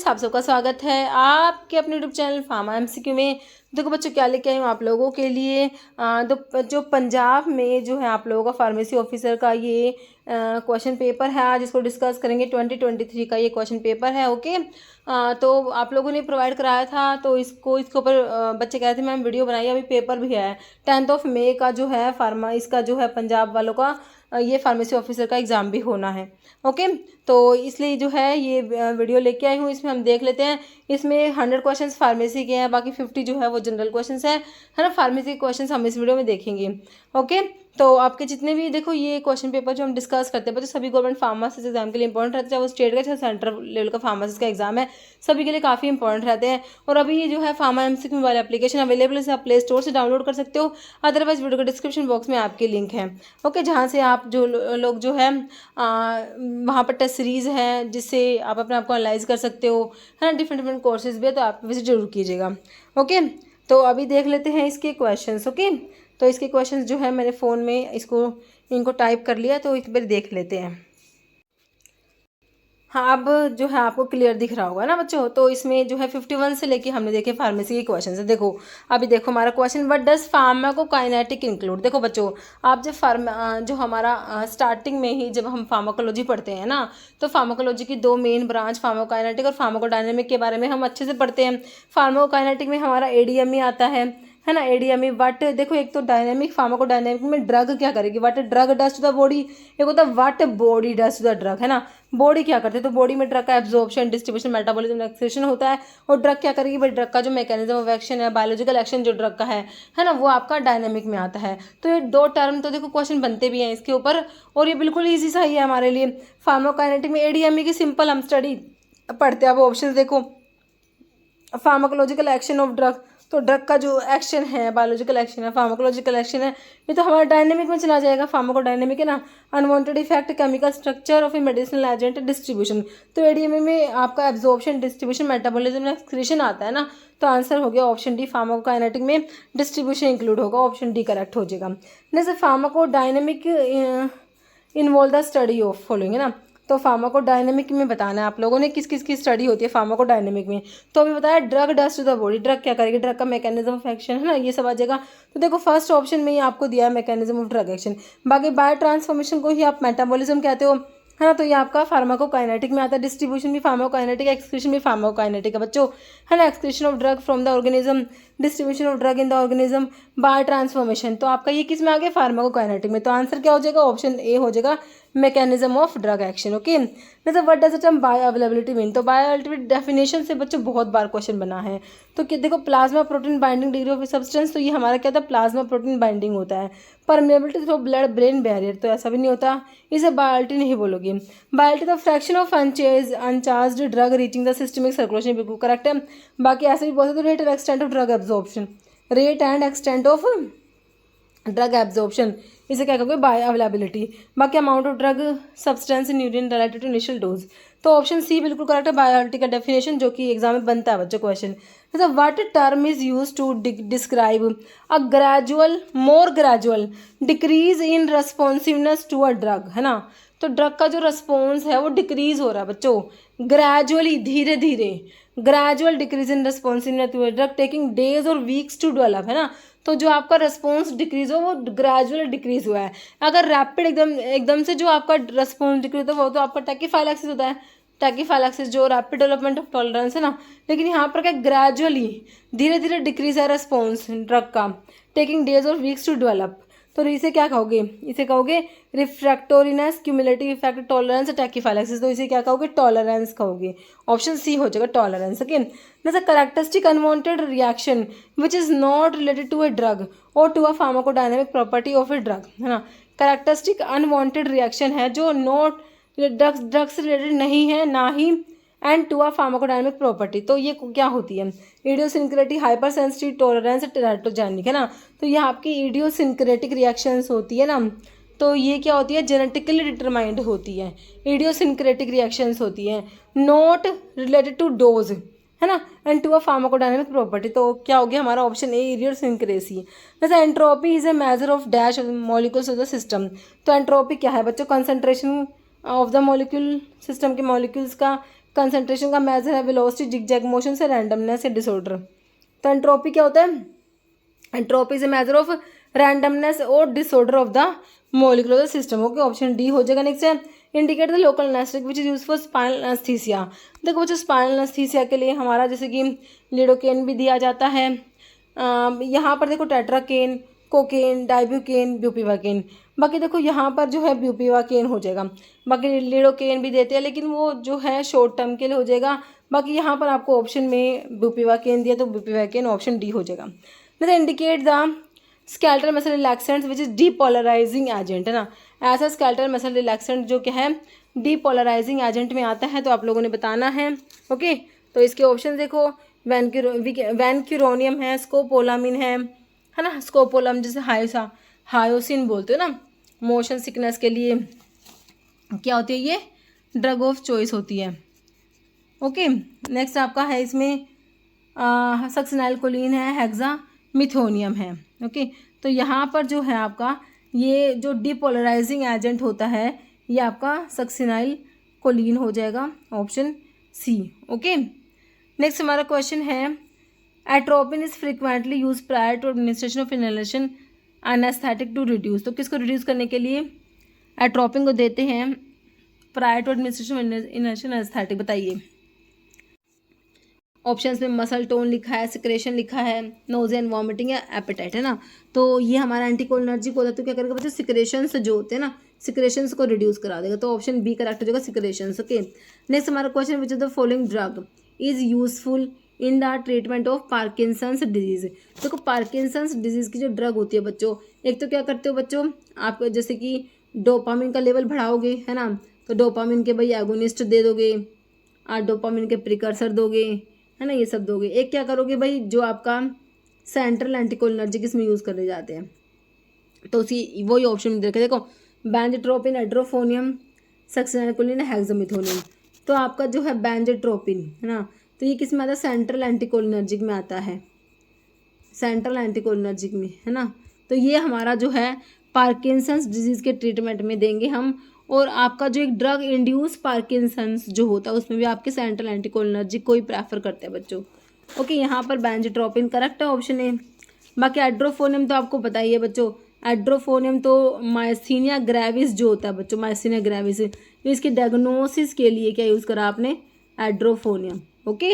Friends, आप सबका स्वागत है आपके अपने यूट्यूब चैनल फार्मा एमसीक्यू में। देखो बच्चों, क्या लेके आई हूँ आप लोगों के लिए। जो पंजाब में जो है आप लोगों का फार्मेसी ऑफिसर का ये क्वेश्चन पेपर है, आज इसको डिस्कस करेंगे। 2023 का ये क्वेश्चन पेपर है। ओके, तो आप लोगों ने प्रोवाइड कराया था, तो इसके ऊपर बच्चे कह रहे थे मैम वीडियो बनाइए। अभी पेपर भी है 10 मई का जो है फार्मा, इसका जो है पंजाब वालों का ये फार्मेसी ऑफिसर का एग्ज़ाम भी होना है। ओके, तो इसलिए जो है ये वीडियो लेके आई हूँ। इसमें हम देख लेते हैं। इसमें 100 क्वेश्चंस फार्मेसी के हैं, बाकी 50 जो है वो जनरल क्वेश्चंस है ना। फार्मेसी के क्वेश्चंस हम इस वीडियो में देखेंगे। ओके, तो आपके जितने भी देखो ये क्वेश्चन पेपर जो हम डिस्कस करते हैं, तो सभी गवर्नमेंट फार्मासिस्ट एग्जाम के लिए इंपॉर्टेंट रहते हैं। चाहे वो स्टेट का चाहे सेंट्रल लेवल का फार्मासिस्ट का एग्जाम है, सभी के लिए काफ़ी इंपॉर्टेंट रहते हैं। और अभी ये जो है pharma MCQ mobile application available है, आप प्ले स्टोर से डाउनलोड कर सकते हो। अदरवाइज वीडियो के डिस्क्रिप्शन बॉक्स में आपके लिंक है। ओके, जहाँ से आप जो लोग जो है वहाँ पर टेस्ट सीरीज़ है जिससे आप अपने आप को एनालाइज कर सकते हो, है ना। डिफरेंट कोर्सेज भी है, तो आप विजिट जरूर कीजिएगा। ओके, तो अभी देख लेते हैं इसके क्वेश्चंस। ओके, तो इसके क्वेश्चंस जो है मैंने फ़ोन में इनको टाइप कर लिया, तो एक बार देख लेते हैं। हाँ, अब जो है आपको क्लियर दिख रहा होगा ना बच्चों। तो इसमें जो है 51 से लेके हमने देखे फार्मेसी के क्वेश्चन है। देखो अभी देखो हमारा question, what does pharmacokinetic include. देखो बच्चों, आप जब जो हमारा स्टार्टिंग में ही जब हम फार्माकोलॉजी पढ़ते हैं ना, तो फार्माकोलॉजी की दो मेन ब्रांच फार्माकोकाइनेटिक और फार्माकोडायनेमिक के बारे में हम अच्छे से पढ़ते हैं। फार्माकोकाइनेटिक में हमारा एडीएमई आता है ना। एडीएमई व्हाट, देखो एक तो डायनेमिक फार्माकोडायनेमिक में ड्रग क्या करेगी, what drug does to the body. एक होता है what body does to the drug, है ना। बॉडी क्या करती है, तो बॉडी में ड्रग का एब्जॉर्प्शन, डिस्ट्रीब्यूशन, मेटाबॉलिज्म, एक्सक्रीशन होता है। और ड्रग क्या करेगी भाई, ड्रग का जो मैकेनिज्म ऑफ एक्शन है, बायोलॉजिकल एक्शन जो ड्रग का है ना, वो आपका डायनेमिक में आता है। तो ये दो टर्म तो देखो क्वेश्चन बनते भी हैं इसके ऊपर, और ये बिल्कुल ईजी सा ही है हमारे लिए। फार्माकोकाइनेटिक में एडीएमई की सिंपल हम स्टडी पढ़ते हैं। अब ऑप्शन देखो, फार्माकोलॉजिकल एक्शन ऑफ ड्रग, तो ड्रग का जो एक्शन है बायोलॉजिकल एक्शन है, फार्माकोलॉजिकल एक्शन है, ये तो हमारा डायनेमिक में चला जाएगा। फार्माकोडायनेमिक है ना। Unwanted effect, chemical structure of A medicinal agent, distribution, तो एडीएमई में आपका एब्जॉर्प्शन, डिस्ट्रीब्यूशन, मेटाबॉलिज्म, एक्सक्रीशन आता है ना। तो आंसर हो गया ऑप्शन डी, फार्माकोकाइनेटिक में डिस्ट्रीब्यूशन इंक्लूड होगा, ऑप्शन डी करेक्ट हो जाएगा। जैसे pharmacodynamic involve the study of following, है ना। तो फार्माकोडायनेमिक में बताना है आप लोगों ने किस किस की स्टडी होती है फार्माकोडायनेमिक में। तो अभी बताया drug does to the body, drug क्या करेगी, ड्रग का मैकेनिज्म ऑफ एक्शन, है ना, ये सब आ जाएगा। तो देखो फर्स्ट ऑप्शन में ही आपको दिया है मैकेनिज्म ऑफ ड्रग एक्शन। बाकी बायो ट्रांसफॉर्मेशन को ही आप मेटाबॉलिज्म कहते हो, है ना। तो ये आपका फार्माकोकाइनेटिक में आता है। डिस्ट्रीब्यूशन भी फार्माकोकाइनेटिक, एक्सक्रीशन भी फार्माकोकाइनेटिक है बच्चों, है ना। Excretion of drug from the organism, distribution of drug in the organism, bio transformation, तो आपका ये किस में आ गया, फार्माकोकाइनेटिक में। तो आंसर क्या हो जाएगा, ऑप्शन ए हो जाएगा, mechanism of drug action. Okay, मतलब what does the term bioavailability mean. तो बायो अवेलेबिलिटी डेफिनेशन से बच्चों बहुत बार क्वेश्चन बना है। तो कि देखो plasma protein binding degree of substance, तो ये हमारा क्या था, प्लाज्मा प्रोटीन बाइंडिंग होता है। Permeability through blood brain barrier, तो ऐसा भी नहीं होता, इसे बायोलिटी नहीं बोलोगे। Bioavailability the fraction of unchanged drug reaching the systemic circulation, बिल्कुल करेक्ट है। बाकी ऐसे भी बोल सकते, rate and extent of drug absorption, rate and extent of drug absorption, इसे क्या कहोगे, बायो अवेलेबिलिटी। बाकी amount of drug substance in urine related to initial dose, तो ऑप्शन सी बिल्कुल करेक्ट है, बायोलिटी का डेफिनेशन, जो कि एग्जाम में बनता है बच्चों क्वेश्चन। जैसे what term is use to describe a gradual, more gradual decrease in responsiveness to a drug, है ना। तो ड्रग का जो रिस्पॉन्स है वो डिक्रीज हो रहा है बच्चों, ग्रेजुअली, धीरे धीरे, gradual decrease in responsiveness to a drug taking days और वीक्स टू डेवलप, है ना। तो जो आपका रिस्पॉन्स डिक्रीज हो वो ग्रेजुअल डिक्रीज हुआ है। अगर रैपिड एकदम से जो आपका रिस्पॉन्स डिक्रीज होता है वो तो आपका टैकीफाइलैक्सिस होता है। टैकीफाइलैक्सिस जो रैपिड डेवलपमेंट ऑफ टॉलरेंस है ना। लेकिन यहाँ पर क्या ग्रेजुअली, धीरे धीरे डिक्रीज है रिस्पॉन्स ड्रग का, टेकिंग डेज और वीक्स टू डेवलप। तो इसे क्या कहोगे, इसे कहोगे रिफ्रैक्टोरिनेस, क्यूमुलेटिव इफेक्ट, टॉलरेंस, टैकीफाइलैक्सिस, तो इसे क्या कहोगे, टॉलरेंस कहोगे, ऑप्शन सी हो जाएगा टॉलरेंस। अगेन जैसे characteristic unwanted reaction which is not related to a drug और to a pharmacodynamic property of a drug, है ना। करेक्टरिस्टिक अनवांटेड रिएक्शन है जो नॉट ड्रग से रिलेटेड नहीं है, ना ही and to a pharmacodynamic property, तो ये क्या होती है, idiosyncratic, hypersensitive, tolerance, teratogenic, है ना। तो ये आपकी इडियोसिंक्रेटिक रिएक्शंस होती है ना। तो ये क्या होती है, जेनेटिकली डिटरमाइंड होती है, इडियोसिंक्रेटिक रिएक्शंस होती हैं, नॉट रिलेटेड टू डोज, है ना, and to a pharmacodynamic property. तो क्या हो गया हमारा ऑप्शन ए, इडियोसिंक्रेसी। जैसे entropy is a measure of dash molecules of the system, तो एंट्रोपी क्या है बच्चों, concentration of the molecule, system के मॉलिक्यूल्स का कंसंट्रेशन का मेजर है वेलोसिटी, जिगजैग मोशन से, रैंडमनेस या डिसऑर्डर। तो एंट्रोपी क्या होता है? Entropy is a measure of randomness और disorder of the molecular system. Okay, option D हो जाएगा। नेक्स्ट है indicate the local anaesthetic which is use for spinal anaesthesia. देखो बच्चों, स्पाइनल एनेस्थीसिया के लिए हमारा जैसे कि लिडोकेन भी दिया जाता है। यहाँ पर देखो टेट्राकेन, कोकेन, डाइब्यूकेन, ब्यूपीवाकेन। बाकी देखो यहाँ पर जो है ब्यूपीवाकेन हो जाएगा। बाकी लिडोकेन भी देते हैं लेकिन वो जो है शॉर्ट टर्म के लिए हो जाएगा। बाकी यहाँ पर आपको ऑप्शन में ब्यूपीवाकेन दिया तो ब्यूपीवाकेन ऑप्शन डी हो जाएगा। मतलब indicate the skeletal muscle relaxant which is depolarising agent, है ना। ऐसा स्केलेटल मसल रिलैक्सेंट जो क्या है डीपोलराइजिंग एजेंट में आता है, तो आप लोगों ने बताना है। ओके, तो इसके ऑप्शन देखो, वैनक्यूरोनियम है, स्कोपोलामिन है ना। स्कोपोलम जैसे हायोसिन बोलते हो ना, मोशन सिकनेस के लिए क्या होती है, ये ड्रग ऑफ चॉइस होती है। ओके, नेक्स्ट आपका है इसमें सक्सिनाइलकोलिन है, हेक्सामिथोनियम है। ओके, तो यहाँ पर जो है आपका ये जो डीपोलराइजिंग एजेंट होता है ये आपका सक्सिनाइलकोलिन हो जाएगा, ऑप्शन सी। ओके, नेक्स्ट हमारा क्वेश्चन है atropine is frequently use prior to administration of inhalation anaesthetic to reduce. तो किसको रिड्यूस करने के लिए एट्रोपिन को देते हैं prior to administration of inhalation anaesthetic? बताइए। ऑप्शंस में मसल टोन लिखा है, सिक्रेशन लिखा है, नोज़िया एंड वॉमिटिंग या एपेटाइट, है ना। तो ये हमारा एंटीकोलिनर्जिक होता है, तो क्या करेगा बच्चों, सिक्रेशंस जो होते हैं ना, सिक्रेशंस को रिड्यूस करा देगा। तो ऑप्शन बी करेक्ट हो जाएगा, सिक्रेशंस। ओके, नेक्स्ट हमारा question which is the following drug is useful in the treatment of Parkinson's disease. देखो पार्किंसंस डिजीज की जो ड्रग होती है बच्चों, एक तो क्या करते हो बच्चों, आप जैसे कि डोपामिन का लेवल बढ़ाओगे, है ना, तो डोपामिन के भाई एगोनिस्ट दे दोगे, डोपामिन के प्रिकर्सर दोगे, है ना, ये सब दोगे। एक क्या करोगे भाई, जो आपका सेंट्रल एंटीकोलिनर्जिक इसमें यूज़ करे जाते हैं, तो उसी वही ऑप्शन में देखे। देखो बेंजोट्रोपिन, एड्रोफोनियम, सक्सिनाइलकोलिन, हेक्सामिथोनियम। तो आपका जो है बेंजोट्रोपिन, है ना, तो ये किस में आता है, सेंट्रल एंटीकोलिनर्जिक में आता है, सेंट्रल एंटीकोलिनर्जिक में, है ना। तो ये हमारा जो है पार्किंसंस डिजीज़ के ट्रीटमेंट में देंगे हम। और आपका जो एक ड्रग इंड्यूस पार्किंसंस जो होता है उसमें भी आपके सेंट्रल एंटीकोलिनर्जिक को ही प्रेफर करते हैं बच्चों। ओके, यहाँ पर बेंजोट्रोपिन करेक्ट है, ऑप्शन ए। बाकी एड्रोफोनियम तो आपको पता ही है बच्चों, एड्रोफोनियम तो मायस्थीनिया ग्रेविस जो होता है बच्चों, मायस्थीनिया ग्रेविस, इसके डायग्नोसिस के लिए क्या यूज़ करा आपने, एड्रोफोनियम। ओके,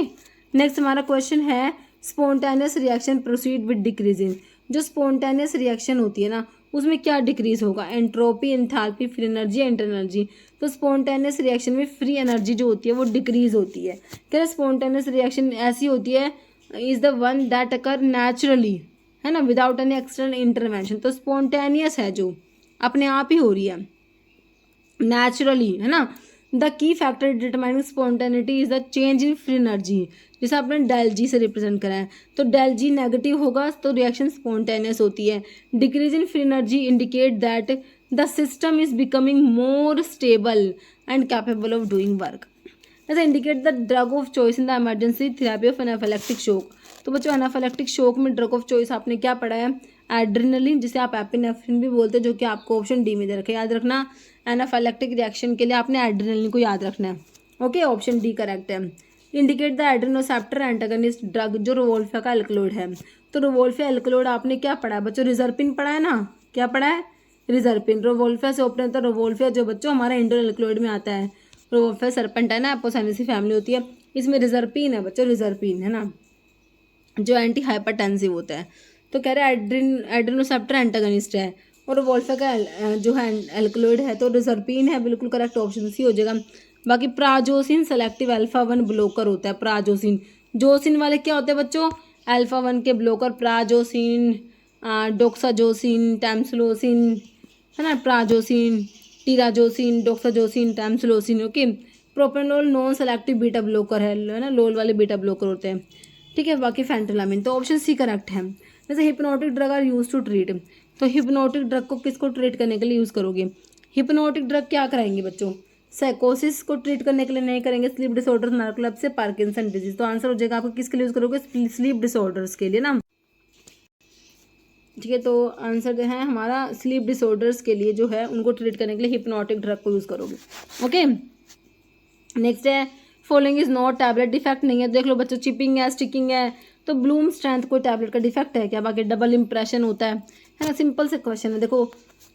नेक्स्ट हमारा क्वेश्चन है spontaneous reaction proceed with decreasing. जो स्पॉन्टेनियस रिएक्शन होती है ना उसमें क्या डिक्रीज होगा, entropy, enthalpy, free energy, inter energy. तो स्पॉन्टेनियस रिएक्शन में फ्री एनर्जी जो होती है वो डिक्रीज होती है। क्या स्पॉन्टेनियस रिएक्शन ऐसी होती है is the one that occur naturally, है ना, विदाउट एनी एक्सटर्नल इंटरवेंशन। तो स्पॉन्टेनियस है जो अपने आप ही हो रही है नेचुरली, है ना। The key factor determining spontaneity is the change in free energy, जैसे आपने डेल जी से रिप्रेजेंट करा है। तो डेल जी नेगेटिव होगा तो रिएक्शन स्पॉन्टेनियस होती है। Decrease in free energy indicate that the system is becoming more stable and capable of doing work. जैसे indicate the drug of choice in the emergency therapy of anaphylactic shock. तो बच्चों anaphylactic shock में drug of choice आपने क्या पढ़ा है, adrenaline, जिसे आप एपिनेफ्रिन भी बोलते हैं, जो कि आपको ऑप्शन डी में दे रखे। याद रखना एनाफिलेक्टिक रिएक्शन के लिए आपने एड्रेनलिन को याद रखना है। ओके, ऑप्शन डी करेक्ट है। Indicate the adrenoceptor antagonist drug, जो रोवोल्फा का एल्कलॉइड है। तो रोवोल्फा एल्कलॉइड आपने क्या पढ़ा है बच्चों, रिजर्पिन पढ़ा है ना, क्या पढ़ा है, रिजर्पिन। रोवोल्फा से ओपन होता है, रोवोल्फा जो बच्चों हमारा इंडोर एल्कलॉइड में आता है। रोवोल्फा सर्पेंटाइन है, एपोसाइनेसी फैमिली होती है, इसमें रिजर्पिन है बच्चों, रिजर्पिन, है ना, जो एंटी हाइपरटेंसिव होता है। तो कह रहे हैं एड्रेनोसेप्टर एंटागनिस्ट है और रोवोल्फा का जो है एल्कलॉइड है, तो रिजर्पिन है, बिल्कुल करेक्ट, ऑप्शन सी हो जाएगा। बाकी प्राजोसिन सेलेक्टिव अल्फा 1 ब्लोकर होता है, प्राजोसिन। जोसिन वाले क्या होते हैं बच्चों, अल्फा 1 के ब्लोकर, प्राजोसिन, डोक्साजोसिन, टैमस्लोसिन, है ना, prazosin, terazosin, doxazosin, tamsulosin. Okay, propranolol non selective beta blocker है ना, लोल वाले बीटा ब्लोकर होते हैं, ठीक है। बाकी फेंटोलामिन, तो ऑप्शन सी करेक्ट है। जैसे hypnotic drug are use to treat, तो हिप्नोटिक ड्रग को किसको ट्रीट करने के लिए यूज़ करोगे, हिप्नोटिक ड्रग क्या कराएंगे बच्चों, साइकोसिस को ट्रीट करने के लिए नहीं करेंगे, sleep disorder, narcolepsy, Parkinson disease. तो आंसर हो जाएगा आपको किसके लिए यूज़ करोगे, स्लीप डिसऑर्डर्स के लिए ना, ठीक है। तो आंसर जो है हमारा स्लीप डिसऑर्डर्स के लिए जो है उनको ट्रीट करने के लिए हिप्नोटिक ड्रग को यूज़ करोगे। ओके, नेक्स्ट है following is not tablet, defect नहीं है। देख लो बच्चों, चिपिंग है, स्टिकिंग है, तो ब्लूम स्ट्रेंथ कोई टैबलेट का डिफेक्ट है क्या? बाकी डबल इंप्रेशन होता है ना, सिंपल से क्वेश्चन है। देखो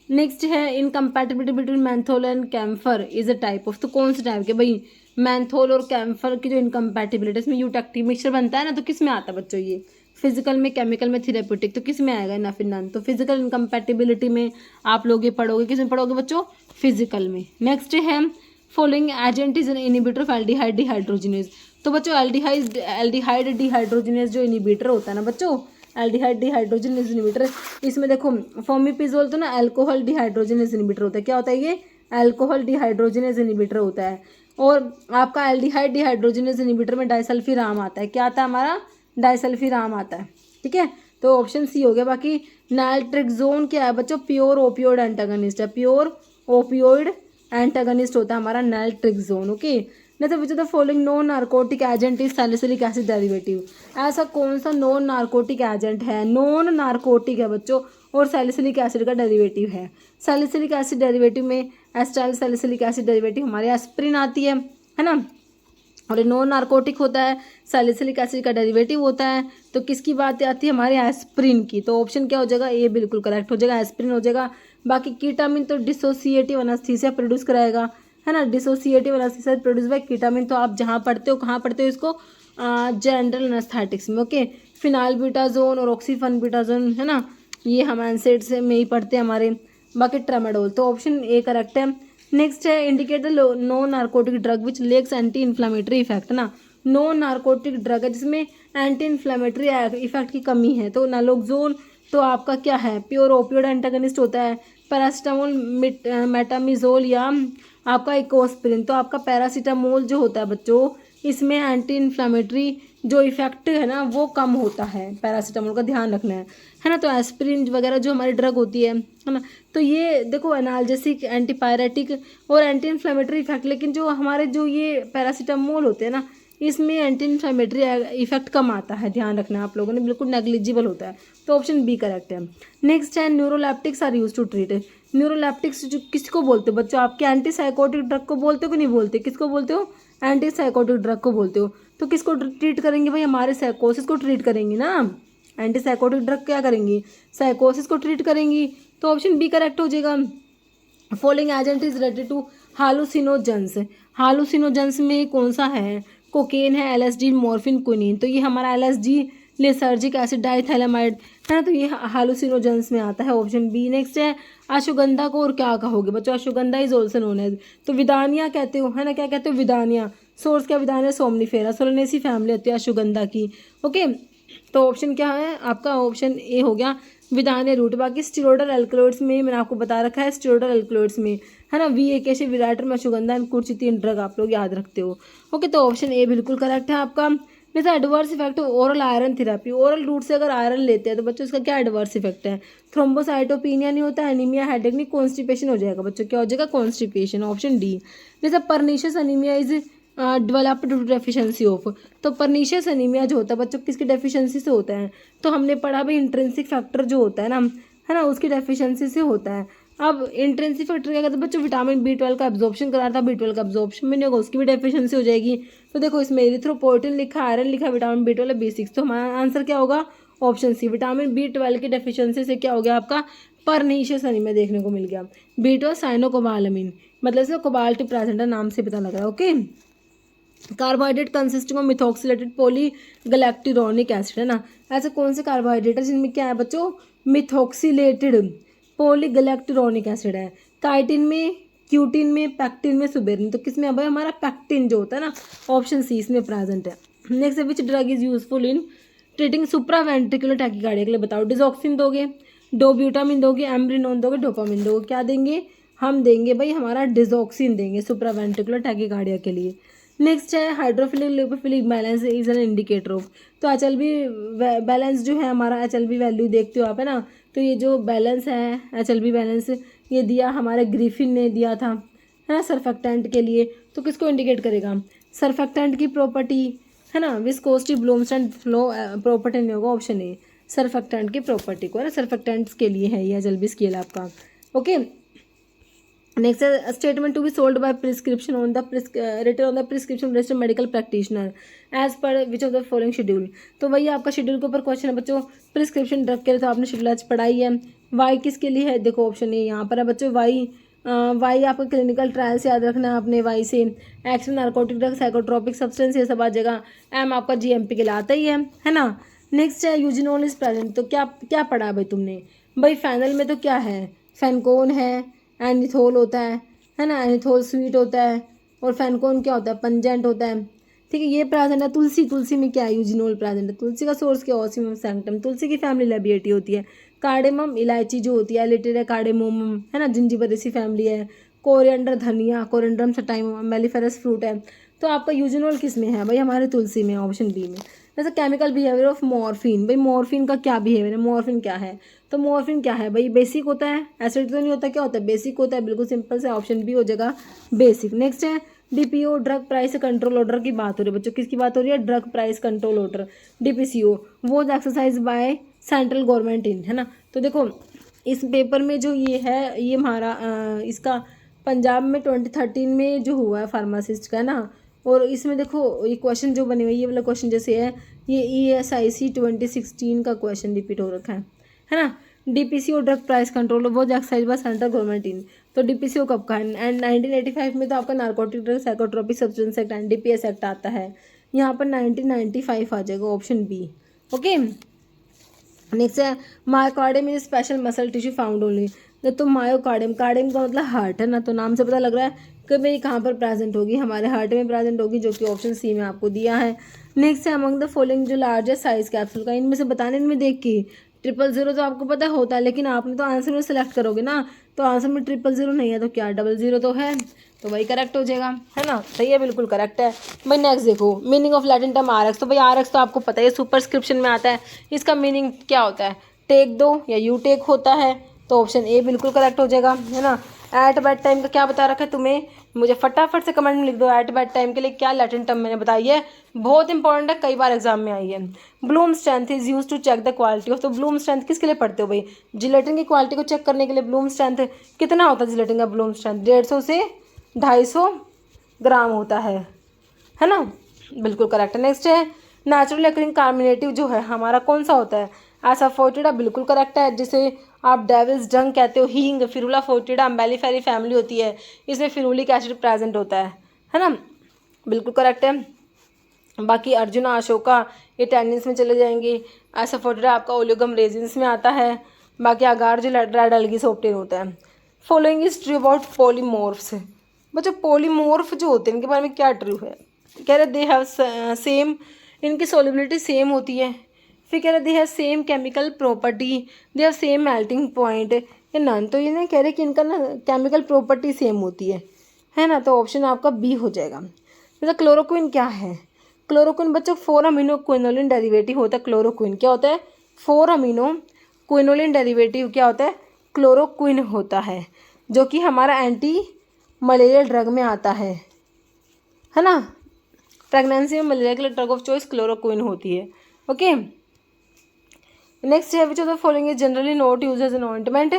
नेक्स्ट है incompatibility between menthol and camphor is a type of, तो कौन से टाइप के भाई? मैंथोल और कैम्फर की जो इनकम्पैटिबिलिटी, इसमें यूटेक्टिव मिक्सचर बनता है ना, तो किस में आता है बच्चों ये? फिजिकल में, केमिकल में, थेरेप्यूटिक, तो किस में आएगा? ना फिर नन। तो फिजिकल इनकम्पैटिबिलिटी में आप लोग ये पढ़ोगे, किस में पढ़ोगे बच्चों? फिजिकल में। नेक्स्ट है following agent is an inhibitor of aldehyde dehydrogenase, तो बच्चों एल्डिहाइड डिहाइड्रोजिनेज जो इनिबिटर होता है ना बच्चों, एल्डिहाइड डिहाइड्रोजिनेज इनिबिटर, इसमें देखो फॉर्मिपिजोल तो ना अल्कोहल डिहाइड्रोजिनेज इनिबिटर होता है। क्या होता है ये? अल्कोहल डिहाइड्रोजिनेज इनिबिटर होता है। और आपका एल्डिहाइड डिहाइड्रोजिनेज इनिबिटर में डाइसल्फिराम आता है। क्या आता है हमारा? डाइसल्फिराम आता है। ठीक है, तो ऑप्शन सी हो गया। बाकी नाइट्रिक्सोन क्या है बच्चों? प्योर ओपियोइड एंटागनिस्ट है, प्योर ओपियोइड एंटागनिस्ट होता है हमारा नाइट्रिक्सोन। ओके, नहीं तो बच्चों the following non narcotic agent is salicylic acid derivative, ऐसा कौन सा नॉन नार्कोटिक एजेंट है? नॉन नार्कोटिक है बच्चों और सैलिसिलिक एसिड का डेरिवेटिव है। सैलिसिलिक एसिड डेरिवेटिव में एस्टाइल सैलिसिलिक एसिड डेरिवेटिव हमारे एस्प्रिन आती है ना, और ये नॉन नार्कोटिक होता है, सैलिसिलिक एसिड का डेरिवेटिव होता है। तो किसकी बात आती है? हमारे एस्प्रिन की। तो ऑप्शन क्या हो जाएगा? ए बिल्कुल करेक्ट हो जाएगा, एस्प्रिन हो जाएगा। बाकी कीटामिन तो डिसोसिएटिव एनेस्थीसिया प्रोड्यूस कराएगा, है ना, डिसोसिएटिव एनेस्थीसिया प्रोड्यूस बाय कीटामिन। तो आप जहाँ पढ़ते हो, कहाँ पढ़ते हो इसको? जनरल एनेस्थेटिक्स में। ओके, फिनाइलब्यूटाजोन और ऑक्सीफेनब्यूटाजोन, है ना, ये हम एनसेड से में ही पढ़ते हैं हमारे। बाकी ट्रामाडोल, तो ऑप्शन ए करेक्ट है। नेक्स्ट है indicate the non narcotic drug which lacks anti inflammatory effect, ना नॉन नार्कोटिक ड्रग है जिसमें एंटी इन्फ्लामेटरी इफेक्ट की कमी है। तो नालोक्सोन तो आपका क्या है? प्योर ओपियोइड एंटागनिस्ट होता है। पैरासीटामोल, मेटामिजोल या आपका इकोस्प्रिन, तो आपका पैरासीटामोल जो होता है बच्चों, इसमें एंटी इन्फ्लामेटरी जो इफेक्ट है ना वो कम होता है, पैरासीटामोल का ध्यान रखना है ना। तो एस्प्रिन वगैरह जो हमारी ड्रग होती है ना, तो ये देखो एनाल्जेसिक, एंटीपायरेटिक और एंटी इन्फ्लामेटरी इफेक्ट, लेकिन जो हमारे जो ये पैरासीटामोल होते हैं ना, इसमें एंटी इन्फ्लामेटरी इफेक्ट कम आता है, ध्यान रखना आप लोगों ने, बिल्कुल नेग्लिजिबल होता है। तो ऑप्शन बी करेक्ट है। नेक्स्ट है न्यूरोलैप्टिक्स आर यूज टू ट्रीट, न्यूरोलैप्टिक्स जो किसको बोलते हो बच्चों? आपके एंटी साइकोटिक ड्रग को बोलते हो कि नहीं बोलते? किसको बोलते हो? एंटी साइकोटिक ड्रग को बोलते हो। तो किसको ट्रीट करेंगे भाई? हमारे साइकोसिस को ट्रीट करेंगी ना। एंटी साइकोटिक ड्रग क्या करेंगी? साइकोसिस को ट्रीट करेंगी। तो ऑप्शन बी करेक्ट हो जाएगा। Following agent is related to hallucinogens, hallucinogens में कौन सा है? कोकेन है, एलएसडी, मॉर्फिन, क्विनीन। तो ये हमारा एलएसडी लिसर्जिक एसिड डाइथैलेमाइड है ना, तो ये हालुसिनोजेंस में आता है, ऑप्शन बी। नेक्स्ट है अश्वगंधा को और क्या कहोगे बच्चों? Ashwagandha is also known as, तो विदानिया कहते हो, है ना, क्या कहते हो? विदानिया। सोर्स क्या? विदानिया सोमनीफेरा, सोलनेसी फैमिली होती है अश्वगंधा की। ओके, तो ऑप्शन क्या है आपका? ऑप्शन ए हो गया विदानिया रूट। बाकी स्टीरोडल एल्कलॉइड्स में मैंने आपको बता रखा है, स्टीरोडल एल्कलॉइड्स में, है ना, वी एकेशे, विराटर में अश्वगंधा एंड कुछ 3 ड्रग आप लोग याद रखते हो। ओके, तो ऑप्शन ए बिल्कुल करेक्ट है आपका। जैसे adverse effect oral iron therapy, oral route से अगर आयरन लेते हैं तो बच्चों इसका क्या एडवर्स इफेक्ट है? थ्रोम्बोसाइटोपिनिया नहीं होता, एनीमिया, हेडेक नहीं, कॉन्स्टिपेशन हो जाएगा बच्चों। क्या हो जाएगा? Constipation, option D. जैसे pernicious anaemia is developed due to deficiency of, तो परनीशियस एनीमिया जो होता है बच्चों किसकी डेफिशिएंसी से होता है? तो हमने पढ़ा भाई इंट्रिंसिक फैक्टर जो होता है ना, उसकी डेफिशिएंसी से होता है। अब इंट्रिंसिक फैक्टर क्या कहते हैं बच्चों? विटामिन B12 का एब्जॉर्प्शन करा था, B12 का एब्जॉर्प्शन भी नहीं होगा, उसकी भी डेफिशिएंसी हो जाएगी। तो देखो इसमें एरिथ्रोपोइटिन लिखा, आयरन लिखा, विटामिन B12 B6, तो हमारा आंसर क्या होगा? Option C. विटामिन B12 की डेफिशिएंसी से क्या हो गया आपका? परनीशियस एनीमिया देखने को मिल गया। B12 साइनोकोबालामिन, मतलब से कोबाल्ट प्रेजेंट है, नाम से पता लग रहा है। Okay, carbohydrate consisting of methoxylated polygalacturonic acid, है ना, ऐसे कौन से कार्बोहाइड्रेट है जिनमें क्या है बच्चों? मिथॉक्सिलेटेड पॉलीगैलेक्टिरोनिक एसिड है। काइटिन में, क्यूटिन में, पैक्टिन में, सुबेरिन, तो किसमें है भाई? हमारा पैक्टिन जो होता है ना, ऑप्शन सी इसमें प्रेजेंट है। Next which drug is useful in treating supraventricular tachycardia? के लिए बताओ। डिजॉक्सिन दोगे, डोब्यूटामिन दोगे, एम्ब्रिनोन दोगे, डोपामिन दोगे, क्या देंगे? हम देंगे भाई हमारा डिजॉक्सिन देंगे सुप्रावेंट्रिकुलर टैकीकार्डिया के लिए। नेक्स्ट है hydrophilic lipophilic balance is an indicator of, तो HLB बैलेंस जो है हमारा, HLB वैल्यू देखते हो आप, है ना, तो ये जो बैलेंस है HLB बैलेंस, ये दिया हमारे ग्रिफिन ने दिया था, है ना, सर्फेक्टेंट के लिए। तो किसको इंडिकेट करेगा? सर्फेक्टेंट की प्रॉपर्टी, है ना, विस्कोसिटी, ब्लूमस्टैंड फ्लो प्रॉपर्टी नहीं होगा, ऑप्शन ए सर्फेक्टेंट की प्रॉपर्टी को, है ना, सर्फेक्टेंट्स के लिए है ये HLB स्केल आपका। ओके, नेक्स्ट है statement to be sold by prescription on the written on the prescription registered medical practitioner as per which of the following schedule. तो वही आपका शेड्यूल के ऊपर क्वेश्चन है बच्चों। प्रिस्क्रिप्शन ड्रग के लिए तो आपने शेड्यूल आज पढ़ाई है। वाई किसके लिए है, देखो ऑप्शन ए यहाँ पर है बच्चों। वाई आपका क्लिनिकल ट्रायल से याद रखना है आपने। वाई से action narcotic drug, psychotropic substance, ये सब आ जाएगा। एम आपका जीएमपी के लिए आता ही है ना। नेक्स्ट है यूजिनोल इज प्रेजेंट। तो क्या क्या पढ़ा भाई तुमने, भाई फाइनल में तो क्या है, फेनकोन है, एनिथोल होता है ना, एनिथोल स्वीट होता है, और फेनकोन क्या होता है, पंजेंट होता है। ठीक है, ये प्रेजेंट है। तुलसी में क्या है, यूजिनोल प्रेजेंट है। तुलसी का सोर्स क्या, ऑसिमम सैंक्टम। तुलसी की फैमिली लेबिएटी होती है। कार्डेमम इलायची जो होती है, लिटेड है कार्डेमोमम, है ना, जिंजीबरेसी फैमिली है। कोरिएंडर धनिया, कोरिएंडरम सटाइम, मेलिफेरस फ्रूट है। तो आपका यूजिनोल किस में है भाई, हमारे तुलसी में, ऑप्शन बी में। जैसे केमिकल बिहेवियर ऑफ मॉर्फिन, भाई मॉर्फिन का क्या बिहेवियर है, मॉर्फिन क्या है, तो मॉर्फिन क्या है भाई, बेसिक होता है, एसिड तो नहीं होता, क्या होता है, बेसिक होता है। बिल्कुल सिंपल से ऑप्शन बी हो जाएगा बेसिक। नेक्स्ट है DPO, drug price control order की बात हो रही है बच्चों। किसकी बात हो रही है, drug price control order, DPCO. वो exercise by central government in, है ना। तो देखो इस पेपर में जो ये है, ये हमारा इसका पंजाब में 2013 में जो हुआ है फार्मासिस्ट का, है ना। और इसमें देखो ये क्वेश्चन जो बने हुए, ये वाला क्वेश्चन जैसे है, ये ESIC 2016 का क्वेश्चन रिपीट हो रखा है ना। डीपीसीओ ड्रग प्राइस कंट्रोल, वो एक्सरसाइज बाय सेंट्रल गवर्नमेंट इन। तो डीपीसीओ कब का है, एंड 1985 में तो आपका narcotic drug psychotropic substance act, NDPS act आता है। यहाँ पर 1995 आ जाएगा, ऑप्शन बी। ओके, नेक्स्ट है myocardium is special muscle tissue found only. तो मायोकार्डियम, कार्डियम का मतलब हार्ट है ना, तो नाम से पता लग रहा है कि भाई कहाँ पर प्रेजेंट होगी, हमारे हार्ट में प्रेजेंट होगी, जो कि ऑप्शन सी में आपको दिया है। नेक्स्ट है अमंग द फॉलोइंग जो लार्जेस्ट साइज कैप्सूल का, इनमें से बताने, इनमें देख के 000 तो आपको पता होता है, लेकिन आपने तो आंसर में सेलेक्ट करोगे ना, तो आंसर में 000 नहीं है तो क्या 00 तो है, तो वही करेक्ट हो जाएगा, है ना। सही है, बिल्कुल करेक्ट है भाई। नेक्स्ट देखो meaning of Latin term RX। तो भाई RX तो आपको पता है सुपरस्क्रिप्शन में आता है। इसका मीनिंग क्या होता है, टेक दो या यू टेक होता है। तो ऑप्शन ए बिल्कुल करेक्ट हो जाएगा, है ना। एट बैड टाइम का क्या बता रखा है तुम्हें, मुझे फटाफट से कमेंट में लिख दो। एट बैड टाइम के लिए क्या लैटिन टर्म मैंने बताई है, बहुत इंपॉर्टेंट है, कई बार एग्जाम में आई है। Bloom strength is use to check the quality of. तो ब्लूम स्ट्रेंथ किसके लिए पढ़ते हो भाई, जिलेटिन की क्वालिटी को चेक करने के लिए। ब्लूम स्ट्रेंथ कितना होता है जिलेटिन का, ब्लूम स्ट्रेंथ 150 से 250 ग्राम होता है ना, बिल्कुल करेक्ट है। नेक्स्ट है नेचुरल अकरिंग कार्मिनेटिव जो है हमारा कौन सा होता है, ऐसा फोर्टिडा, बिल्कुल करेक्ट है। जिसे आप डेविल्स डंग कहते हो, हींग, फिरुला फोर्टिडा, मेलिफेरी फैमिली होती है, इसमें फिरुलिक एसिड प्रेजेंट होता है ना, बिल्कुल करेक्ट है। बाकी अर्जुना, अशोका, ये टेनिस में चले जाएंगे। ऐसा फोर्टिडा आपका ओलिगम रेजिन्स में आता है। बाकी अगार जो रेड एल्गी से ऑब्टेन होता है। Following is true about polymorphs. बच्चों पॉलीमॉर्फ जो होते हैं इनके बारे में क्या ट्रू है, कह रहे दे हैव सेम, इनकी सोलिबिलिटी सेम होती है। फिर कह रहे they have same chemical property, they have same melting point, ये नन। तो ये ना कह रहे कि इनका ना केमिकल प्रॉपर्टी सेम होती है ना। तो ऑप्शन आपका बी हो जाएगा। जैसे क्लोरोक्विन क्या है, क्लोरोक्विन बच्चों 4 अमीनो क्विनोलिन डेरिवेटिव होता है। क्लोरोक्विन क्या होता है, 4 अमीनो क्विनोलिन डेरिवेटिव क्या होता है, क्लोरोक्विन होता है, जो कि हमारा एंटी मलेरियल ड्रग में आता है ना। प्रेगनेंसी में मलेरिया के लिए ड्रग ऑफ चॉइस क्लोरोक्विन होती है। ओके, नेक्स्ट है which of the following is generally not use as an ointment.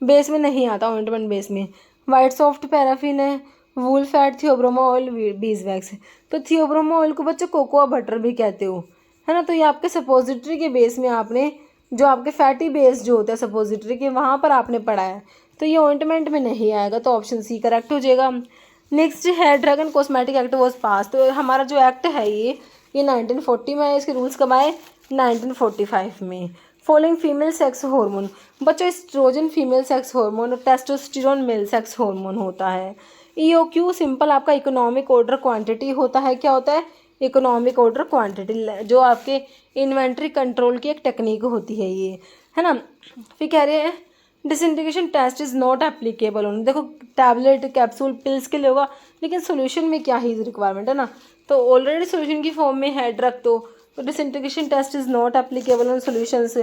Base में नहीं आता ऑइंटमेंट बेस में। वाइट सॉफ्ट पैराफिन है, wool fat, theobroma oil, beeswax. तो थियोब्रोमा ऑयल को बच्चों कोकोआ बटर भी कहते हो, है ना। तो ये आपके सपोजिटरी के बेस में आपने जो आपके फैटी बेस जो होता है सपोजिटरी के, वहाँ पर आपने पढ़ा है। तो ये ऑइंटमेंट में नहीं आएगा, तो ऑप्शन सी करेक्ट हो जाएगा। नेक्स्ट है drug and cosmetic act was pass. तो हमारा जो एक्ट है ये 1940 में है। इसके रूल्स कब आए, 1945 में। Following female sex hormone. बच्चों oestrogen female sex hormone, testosterone male sex hormone होता है। EOQ सिंपल आपका इकोनॉमिक ऑर्डर क्वांटिटी होता है। क्या होता है, इकोनॉमिक ऑर्डर क्वांटिटी, जो आपके इन्वेंट्री कंट्रोल की एक टेक्निक होती है ये, है ना। फिर कह रहे हैं disintegration test is not applicable on. देखो टैबलेट कैप्सूल पिल्स के लिए होगा, लेकिन सोल्यूशन में क्या ही रिक्वायरमेंट है ना। तो ऑलरेडी सोल्यूशन की फॉर्म में है ड्रग, तो disintegration test is not applicable on solution से।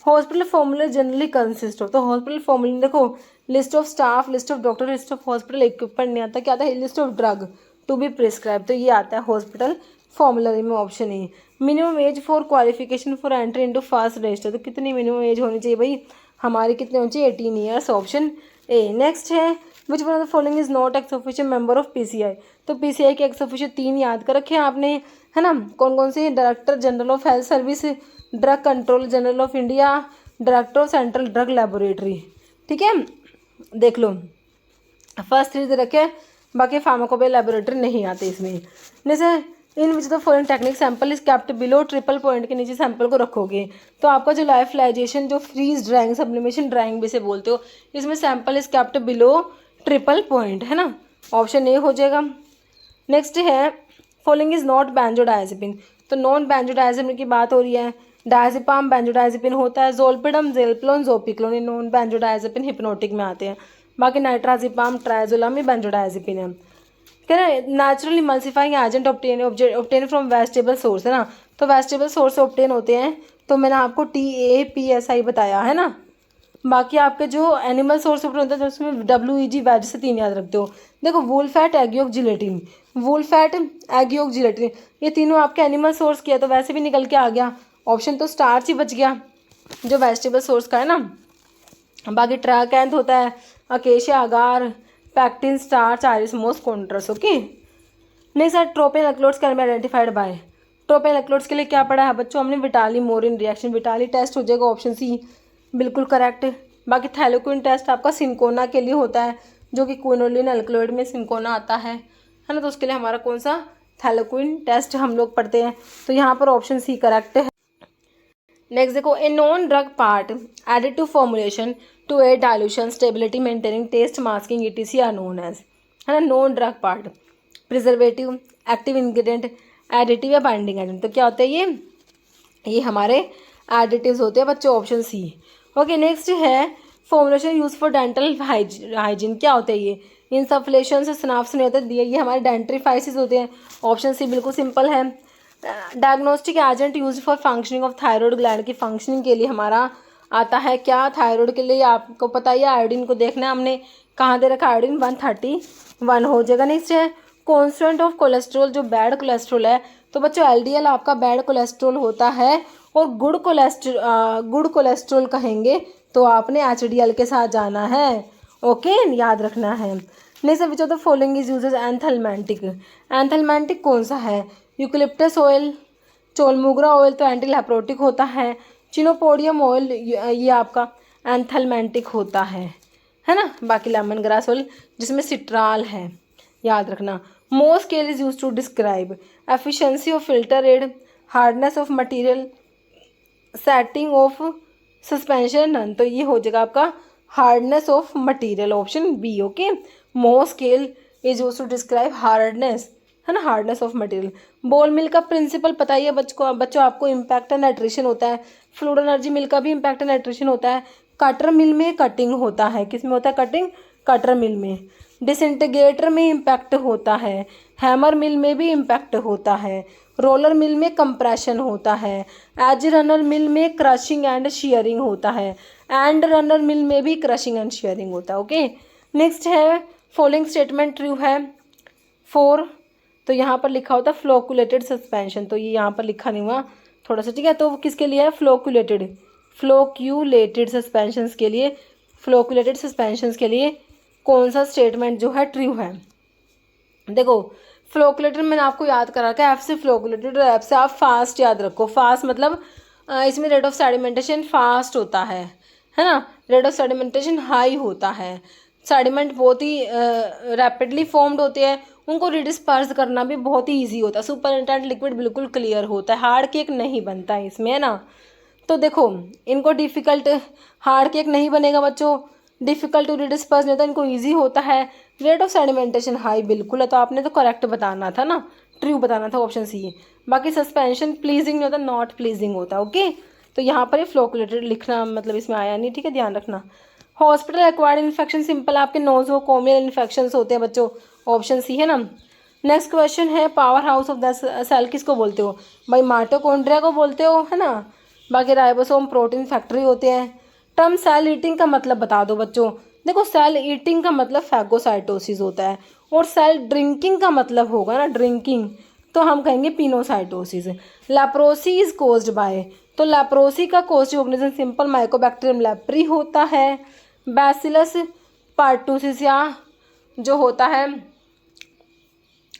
हॉस्पिटल फॉर्मूला जनरली कंसिस्ट हो। तो हॉस्पिटल फॉर्मूला देखो list of staff, list of doctor, list of hospital equipment नहीं आता, क्या आता है, list of drug to be prescribe. तो ये आता है हॉस्पिटल फॉर्मूलरी में, option A. Minimum age for qualification for entry into fast register. तो कितनी मिनिमम एज होनी चाहिए भाई, हमारी कितनी होनी चाहिए, 18 ईयर्स, ऑप्शन ए। नेक्स्ट है which one of the following is not x official member of PCI. तो पीसीआई के एक्स ऑफिशियल 3 याद कर रखे हैं आपने, है ना। कौन कौन से? Director general of health service, drug control general of India, director of central drug laboratory. ठीक है, देख लो फर्स्ट 3 दे रखे, बाकी फार्माकोबाई लेबोरेटरी नहीं आते इसमें। जैसे in which the following technique sample is kept below, triple point के नीचे सैंपल को रखोगे तो आपका जो लाइफलाइजेशन, जो फ्रीज ड्राइंग, सब्लिमेशन ड्राइंग भी से बोलते हो, इसमें sample is kept below triple point, है ना। ऑप्शन ए हो जाएगा। नेक्स्ट है फॉलोइंग इज नॉट बेंजोडायजेपिन। तो नॉन बेंजोडायजेपिन की बात हो रही है। डायजेपाम बेंजोडायजेपिन होता है, जोल्पिडम, जेलप्लोन, जोपिक्लोन, ये नॉन बेंजोडायजेपिन हिप्नोटिक में आते हैं। बाकी नाइट्राजिपाम, ट्राइजोलाम, ये बेंजोडायजेपिन है। कह रहे natural emulsifying agent obtain from vegetable source, है ना। तो वेजिटेबल सोर्स से ऑब्टेन होते हैं, तो मैंने आपको TAPSI बताया, है ना। बाकी आपके जो एनिमल सोर्स ऑब्टेन होता है, उसमें WEG, वेज से 3 याद रखते हो। देखो wool fat, egg York, gelatin, wool fat, egg York, gelatin, ये तीनों आपके एनिमल सोर्स किया, तो वैसे भी निकल के आ गया ऑप्शन, तो स्टार्च ही बच गया जो वेजिटेबल सोर्स का है ना। बाकी ट्राकैंथ होता है, acacia agar, pectin, starch, Irish moss, कॉन्ट्रस। ओके, नेक्स्ट है tropane alkaloids can be identified by. Tropane alkaloids के लिए क्या पढ़ा है बच्चों हमने? Vitali Morin reaction. Vitali test हो जाएगा ऑप्शन सी, बिल्कुल करेक्ट। बाकी थैलोक्विन टेस्ट आपका सिंकोना के लिए होता है, जो कि क्विनोलिन अल्कलॉइड में सिंकोना आता है ना। तो उसके लिए हमारा कौन सा? थैलोक्विन टेस्ट हम लोग पढ़ते हैं, तो यहाँ पर ऑप्शन सी करेक्ट है। नेक्स्ट देखो, a non drug part added to formulation to aid dilution, stability, maintaining taste, masking, ETC are known as, है ना। Non drug part, preservative, active ingredient, additive या बाइंडिंग एजेंट। तो क्या होता है ये हमारे एडिटिव्स होते हैं बच्चों, ऑप्शन सी। ओके, नेक्स्ट है formulation use for dental hygiene. क्या होता है ये? इंसफ्लेशन से स्नाफ्स नहीं होते, ये हमारे डेंट्रीफाइसिस होते हैं, ऑप्शन सी बिल्कुल सिंपल है। Diagnostic agent use for functioning of thyroid gland की फंक्शनिंग के लिए हमारा आता है क्या? थायराइड के लिए आपको पता ही है, आयोडीन को देखना है हमने, कहाँ दे रखा? आयोडीन 131 हो जाएगा। नेक्स्ट है कॉन्स्टेंट ऑफ कोलेस्ट्रॉल, जो बैड कोलेस्ट्रॉल है, तो बच्चों LDL आपका बैड कोलेस्ट्रॉल होता है, और गुड कोलेस्ट्रॉल कहेंगे तो आपने HDL के साथ जाना है। ओके, याद रखना है। Next which of the following is uses anthelmintic. Anthelmintic कौन सा है? यूकलिप्टस ऑयल, चोलमुगरा ऑयल तो एंटी लेप्रोटिक होता है, चिनोपोडियम ऑयल ये आपका एंथलमेंटिक होता है ना। बाकी लेमन ग्रास ऑयल जिसमें सिट्राल है, याद रखना। Mohs scale is use to describe efficiency of filter aid, hardness of material, setting of suspension none. तो ये हो जाएगा आपका hardness of material, option B. Okay, Mohs scale is use to describe hardness, है ना, हार्डनेस ऑफ मटेरियल। बोल मिल का principal पता ही है बच्चों आपको, इम्पैक्ट एंड नाइट्रेशन होता है। फ्लूइड एनर्जी मिल का भी इम्पैक्ट एंड नाइट्रेशन होता है। कटर मिल में कटिंग होता है, किस में होता है कटिंग? कटर मिल में। डिसइंटीग्रेटर में इम्पैक्ट होता है, हैमर मिल में भी इम्पैक्ट होता है, रोलर मिल में कंप्रेशन होता है, एज रनर मिल में क्रशिंग एंड शेयरिंग होता है, एंड रनर मिल में भी क्रशिंग एंड शेयरिंग होता है। ओके, नेक्स्ट है फॉलोइंग स्टेटमेंट ट्रू है 4, तो यहाँ पर लिखा होता है फ्लोकुलेटेड सस्पेंशन, तो ये यहाँ पर लिखा नहीं हुआ थोड़ा सा, ठीक है। तो किसके लिए है? फ्लोक्यूलेटेड सस्पेंशंस के लिए, फ्लोकुलेटेड सस्पेंशंस के लिए कौन सा स्टेटमेंट जो है ट्रू है? देखो फ्लोकुलेटेड मैंने आपको याद करा कि एफ से फ्लोकुलेटेड, एफ से आप फास्ट याद रखो। फास्ट मतलब इसमें रेट ऑफ सेडिमेंटेशन फास्ट होता है ना, रेट ऑफ सेडिमेंटेशन हाई होता है। सेडिमेंट बहुत ही रैपिडली फॉर्म्ड होते हैं, उनको रिडिस्पर्स करना भी बहुत ही ईजी होता है। सुपर इंटेंट लिक्विड बिल्कुल क्लियर होता है, हार्ड केक नहीं बनता है इसमें, है ना। तो देखो इनको डिफ़िकल्ट, हार्ड केक नहीं बनेगा बच्चों, डिफ़िकल्ट टू रिडिस्पर्स नहीं होता, इनको ईजी होता है। रेट ऑफ सेडिमेंटेशन हाई बिल्कुल है, तो आपने तो करेक्ट बताना था ना, ट्रू बताना था, ऑप्शन सी। बाकी सस्पेंशन प्लीजिंग नहीं होता, नॉट प्लीजिंग होता। ओके, तो यहाँ पर ये फ्लोकुलेटेड लिखना मतलब इसमें आया नहीं, ठीक है, ध्यान रखना। हॉस्पिटल एक्वायर्ड इन्फेक्शन सिंपल आपके नोजोकोमियल इन्फेक्शन होते हैं बच्चों, ऑप्शन सी है ना। नेक्स्ट क्वेश्चन है power house of the cell किसको बोलते हो? भाई माइटोकॉन्ड्रिया को बोलते हो, है ना। बाकी राइबोसोम प्रोटीन फैक्ट्री होते हैं। टर्म सेल ईटिंग का मतलब बता दो बच्चों। देखो सेल ईटिंग का मतलब फैगोसाइटोसिस होता है, और सेल ड्रिंकिंग का मतलब होगा ना ड्रिंकिंग, तो हम कहेंगे pinocytosis. Leprosy is caused by, तो लेप्रोसी का caused organism simple Mycobacterium leprae होता है। बैसिलस पार्टूसिस या जो होता है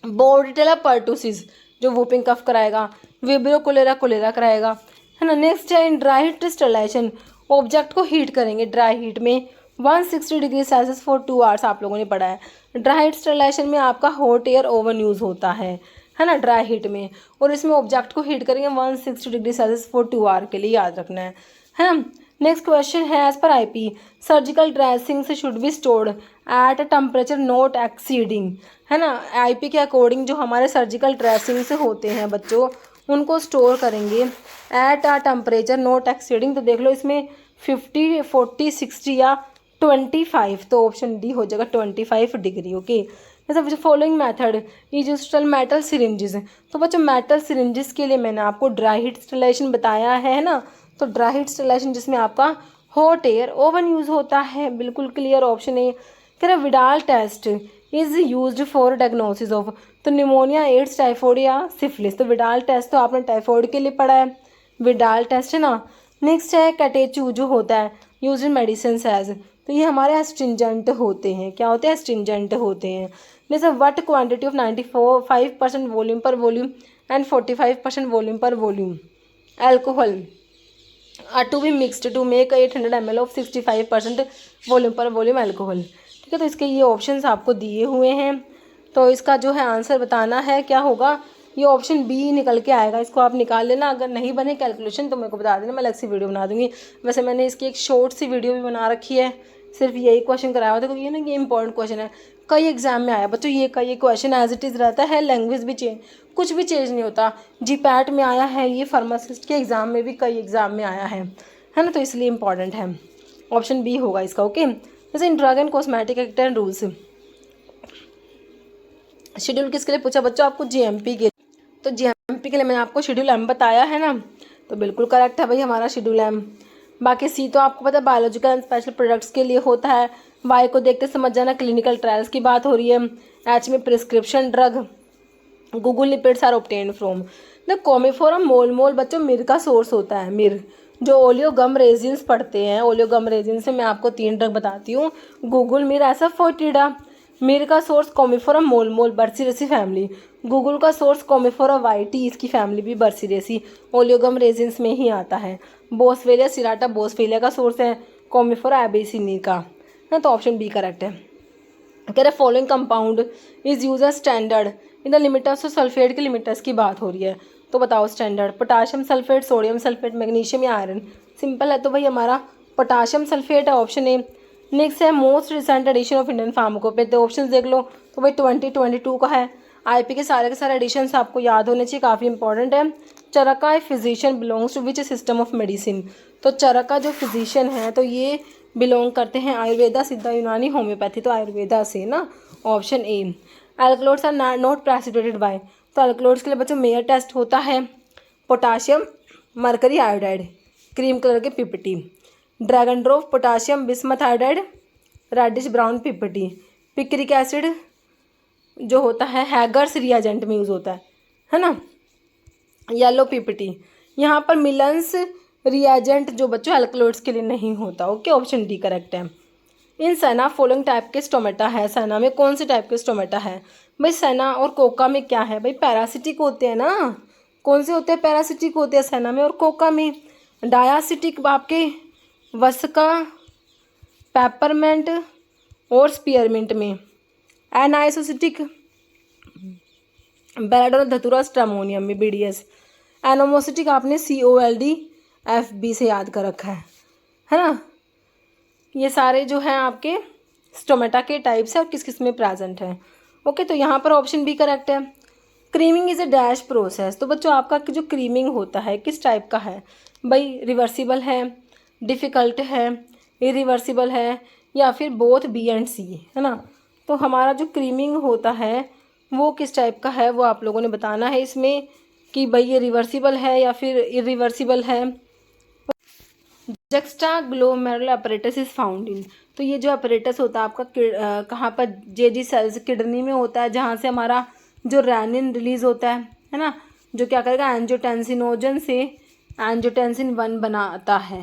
बोर्डिटेला पर्टुसिस जो वूपिंग कफ कराएगा, विब्रियो कोलेरा कराएगा, है ना। नेक्स्ट है in dry heat sterilisation, object को हीट करेंगे ड्राई हीट में 160 डिग्री सेल्सियस फॉर 2 आवर्स, आप लोगों ने पढ़ा है। ड्राई हीट स्टरलाइजेशन में आपका हॉट एयर ओवन यूज़ होता है ना, ड्राई हीट में, और इसमें ऑब्जेक्ट को हीट करेंगे 160 डिग्री सेल्सियस फॉर 2 आवर के लिए, याद रखना है ना। नेक्स्ट क्वेश्चन है as per IP surgical dressings should be stored at a temperature not exceeding, है ना। आईपी के अकॉर्डिंग जो हमारे सर्जिकल ड्रेसिंग्स होते हैं बच्चों, उनको स्टोर करेंगे eight a temperature not exceeding. तो देख लो इसमें 50, 40, 60 या 25, तो ऑप्शन डी हो जाएगा 25 डिग्री। ओके, जैसे following method use metal syringes, तो बच्चों मेटल सिरिंजेस के लिए मैंने आपको ड्राई हीट स्टरलाइजेशन बताया है ना। तो ड्राई हीट स्टरलाइजेशन जिसमें आपका हॉट एयर ओवन यूज़ होता है, बिल्कुल क्लियर ऑप्शन है। कह रहा Widal test is used for diagnosis of, तो निमोनिया, एड्स, टाइफॉइड या सिफिलिस, तो विडाल टेस्ट तो आपने टाइफॉइड के लिए पढ़ा है, विडाल टेस्ट है ना। नेक्स्ट है कैटेचू जो होता है यूज इन मेडिसिन एज, तो ये हमारे एस्ट्रिंजेंट होते हैं, क्या होते हैं, एस्ट्रिंजेंट होते हैं। जैसे what quantity of 95% volume per volume and 45% volume per volume alcohol are to be mixed to make 800 ml of 65% volume per volume alcohol, ठीक है। तो इसके ये ऑप्शंस आपको दिए हुए हैं, तो इसका जो है आंसर बताना है क्या होगा, ये ऑप्शन बी निकल के आएगा। इसको आप निकाल लेना, अगर नहीं बने कैलकुलेशन तो मेरे को बता देना, मैं अलग सी वीडियो बना दूंगी। वैसे मैंने इसकी एक शॉर्ट सी वीडियो भी बना रखी है, सिर्फ यही क्वेश्चन कराया हुआ था, क्योंकि ये ना ये इंपॉर्टेंट क्वेश्चन है, कई एग्जाम में आया बच्चों, ये कई क्वेश्चन एज इट इज़ रहता है, लैंग्वेज भी चेंज, कुछ भी चेंज नहीं होता। जीपैट में आया है, ये फार्मासिस्ट के एग्ज़ाम में भी कई एग्जाम में आया है ना, तो इसलिए इंपॉर्टेंट है, ऑप्शन बी होगा इसका। ओके, जैसे in drug and cosmetic act and rules, schedule किसके लिए पूछा बच्चों आपको, जीएमपी के, तो जीएमपी के लिए मैंने आपको शेड्यूल एम बताया है ना, तो बिल्कुल करेक्ट है भाई हमारा शेड्यूल एम। बाकी सी तो आपको पता है बायोलॉजिकल एंड स्पेशल प्रोडक्ट्स के लिए होता है, वाई को देखते समझ जाना क्लिनिकल ट्रायल्स की बात हो रही है, एच में prescription drug, guggul lipids are obtained from the Commiphora mukul बच्चों मिर का सोर्स होता है, मिर जो ओलियोगम रेजिन्स पढ़ते हैं, ओलियोगम रेजिन से मैं आपको 3 ड्रग बताती हूँ, गूगल, मिर, ऐसा फोर्टिडा। मिर का सोर्स कोमिफोरम मोल बर्सीरेसी फैमिली, गूगल का सोर्स कोमिफोरा वाइटी, इसकी फैमिली भी बर्सीरेसी ओलियोगम रेजिन्स में ही आता है। बोसवेलिया सिराटा बोसवेलिया का सोर्स है कोमिफोरा एबेसिनी का, ना, तो ऑप्शन बी करेक्ट है। कह रहे following compound is use as standard in the limiters, तो सल्फेट के लिमिटर्स की बात हो रही है, तो बताओ standard, potassium sulphate, sodium sulphate, magnesium या आयरन, सिंपल है तो भाई हमारा पोटाशियम सल्फेट है, ऑप्शन ए। नेक्स्ट है most recent edition of Indian pharmacopoeia, तो ऑप्शन देख लो, तो भाई 2022 का है। आईपी के सारे एडिशंस आपको याद होने चाहिए, काफ़ी इंपॉर्टेंट है। Charaka a physician belongs to which system of medicine, तो चरका जो फिजिशियन है तो ये बिलोंग करते हैं आयुर्वेदा, सिद्धा, यूनानी, होम्योपैथी, तो आयुर्वेदा से ना, option A. Alkaloids are not precipitated by, तो एल्कलोड्स के लिए बच्चों मेयर टेस्ट होता है, potassium mercury iodide, cream colour के पिपटी, Dragendorff, potassium bismuth iodide, reddish brown पिपटी, पिक्रिक एसिड जो होता है हैगर्स रिएजेंट में यूज़ होता है ना, येलो पिपटी। यहाँ पर मिलन्स रिएजेंट जो बच्चों एल्कलोइड्स के लिए नहीं होता। ओके, ऑप्शन डी करेक्ट है। इन सेना फॉलोइंग टाइप के स्टोमेटा है, सेना में कौन से टाइप के स्टोमेटा है भाई, सेना और कोका में क्या है भाई, पैरासिटिक होते हैं ना, कौन से होते हैं, पैरासिटिक होते हैं सेना में और कोका में, डायासिटिक आपके वसका, पेपरमेंट और स्पीयरमिंट में, एनाइसोसिटिक बेलाडोना धतूरा स्ट्रामोनियम में, बीडीएस, एनोमोसिटिक आपने COLD-FB से याद कर रखा है ना। ये सारे जो हैं आपके स्टोमेटा के टाइप्स है और किस किस में प्रेजेंट है। ओके, तो यहाँ पर ऑप्शन बी करेक्ट है। Creaming is a dash process, तो बच्चों आपका जो क्रीमिंग होता है किस टाइप का है भाई, रिवर्सिबल है, डिफ़िकल्ट है, इरिवर्सिबल है, या फिर बोथ बी एंड सी, है ना। तो हमारा जो क्रीमिंग होता है वो किस टाइप का है वो आप लोगों ने बताना है इसमें, कि भाई ये रिवर्सिबल है या फिर इरिवर्सिबल है। Juxta glomerular apparatus is found in, तो ये जो अपरेटस होता है आपका कहाँ पर, जेजी सेल्स किडनी में होता है, जहाँ से हमारा जो रैनिन रिलीज होता है ना, जो क्या करेगा एंजियोटेंसिनोजन से एंजियोटेंसिन 1 बनाता है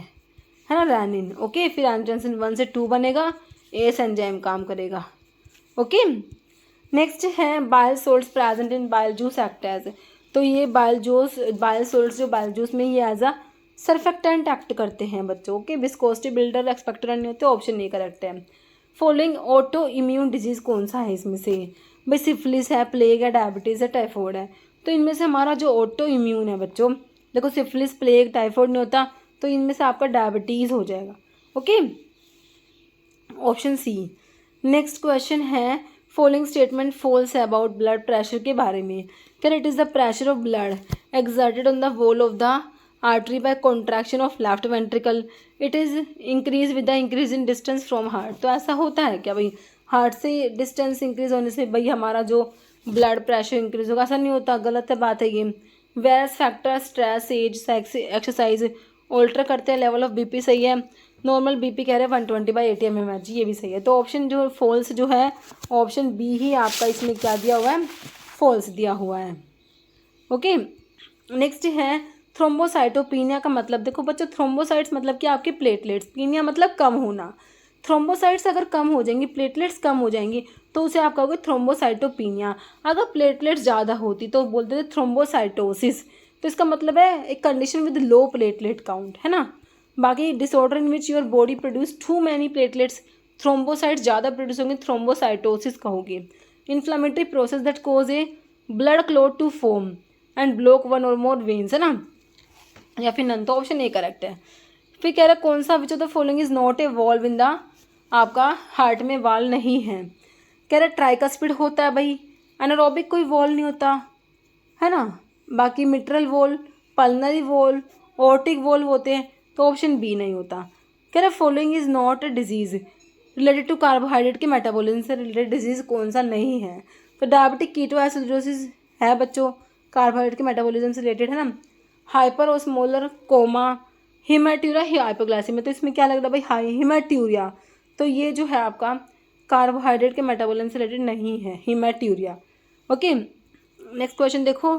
ना, रैनिन। ओके, फिर एंजियोटेंसिन 1 से 2 बनेगा, एस एंजाइम काम करेगा, ओके। नेक्स्ट है bile salts present in bile juice act as, तो ये बाइल सोल्ट्स जो बाइल जूस में ये एज अ सर्फेक्टेंट एक्ट करते हैं बच्चों। ओके, विस्कोसिटी बिल्डर एक्सपेक्टोरेंट नहीं होते, ऑप्शन नहीं करेक्ट है। फॉलोइंग ऑटो इम्यून डिजीज कौन सा है इसमें से, भाई सिफिलिस है, प्लेग है, डायबिटीज़ है, टाइफॉइड है। तो इनमें से हमारा जो ऑटो इम्यून है बच्चों, देखो सिफिलिस, प्लेग, टाइफॉइड नहीं होता, तो इनमें से आपका डायबिटीज़ हो जाएगा। Okay, option C. Next question है फॉलोइंग स्टेटमेंट फॉल्स है अबाउट ब्लड प्रेशर के बारे में। Can it is the pressure of blood exerted on the wall of the artery by contraction of left ventricle, it is increase with the increase in distance from heart. तो ऐसा होता है क्या भाई, heart से डिस्टेंस इंक्रीज होने से भाई हमारा जो ब्लड प्रेशर इंक्रीज होगा, ऐसा नहीं होता, गलत है बात है ये। Various factor stress, age, sex, exercise alter करते हैं लेवल ऑफ बीपी, सही है। नॉर्मल बीपी कह रहे हैं 120/80 mmHg, ये भी सही है। तो ऑप्शन जो फॉल्स जो है ऑप्शन बी ही आपका इसमें क्या दिया हुआ है, फॉल्स दिया हुआ है। ओके, नेक्स्ट है थ्रोम्बोसाइटोपिनिया का मतलब, देखो बच्चों थ्रोम्बोसाइट्स मतलब कि आपके प्लेटलेट्स, पीनिया मतलब कम होना। थ्रोम्बोसाइट्स अगर कम हो जाएंगी, प्लेटलेट्स कम हो जाएंगी, तो उसे आप कहोगे थ्रोम्बोसाइटोपिनिया। अगर प्लेटलेट्स ज़्यादा होती तो बोलते थे थ्रोम्बोसाइटोसिस। तो इसका मतलब है एक condition with low platelet count, है ना। बाकी disorder in which your body produce too many platelets, thrombocytes ज़्यादा प्रोड्यूस होंगे, थ्रोम्बोसाइटोसिस कहोगे। Inflammatory process that cause a blood clot to form and block one or more veins, है ना, या फिर नन। तो ऑप्शन ए करेक्ट है। फिर कह रहा है कौन सा विच of the following is not a valve in the, आपका हार्ट में वाल नहीं है। कह रहा है ट्राइकस्पिड होता है भाई, एनारोबिक कोई वॉल नहीं होता, है ना। बाकी mitral valve, pulmonary valve, aortic valve होते हैं, तो ऑप्शन बी नहीं होता। कह रहा है following is not a disease related to carbohydrate के मेटाबॉलिज्म से रिलेटेड डिजीज कौन सा नहीं है। तो डायबिटिक कीटोएसिडोसिस है बच्चों, कार्बोहाइड्रेट के मेटाबॉलिज्म से रिलेटेड, है ना। हाइपर ओस्मोलर कोमा, हिमेट्यूरिया, हाइपोग्लाइसीमिया, तो इसमें क्या लग रहा है भाई, हिमेट्यूरिया। तो ये जो है आपका कार्बोहाइड्रेट के मेटाबॉलिज्म से रिलेटेड नहीं है, हिमेट्यूरिया। ओके, नेक्स्ट क्वेश्चन देखो,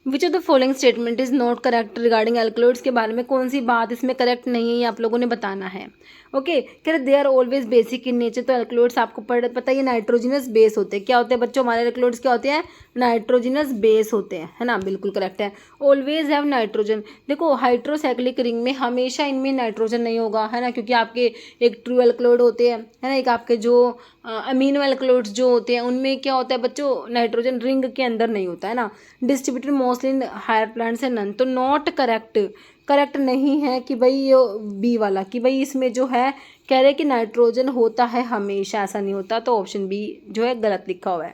विच of the following statement is not correct regarding alkaloids के बारे में कौन सी बात इसमें करेक्ट नहीं है, ये आप लोगों ने बताना है। ओके, कह रहे they are always basic in nature, तो एल्कलॉइड्स आपको पता है नाइट्रोजिनस बेस होते हैं। क्या होते हैं बच्चों हमारे एल्कलॉइड्स, क्या होते हैं, नाइट्रोजिनस बेस होते हैं, है ना, बिल्कुल करेक्ट है। ऑलवेज हैव नाइट्रोजन, देखो हाइड्रोसाइक्लिक रिंग में हमेशा इनमें नाइट्रोजन नहीं होगा, है ना, क्योंकि आपके एक ट्रू एल्कलॉइड होते हैं, है ना, एक आपके जो अमीनो एल्कलॉइड्स जो होते हैं उनमें क्या होता है बच्चों, नाइट्रोजन रिंग के अंदर नहीं होता, है ना। Distributed mostly in higher plants है नन, तो नॉट करेक्ट नहीं है कि भाई ये बी वाला, कि भाई इसमें जो है कह रहे कि नाइट्रोजन होता है हमेशा, ऐसा नहीं होता, तो ऑप्शन बी जो है गलत लिखा हुआ है।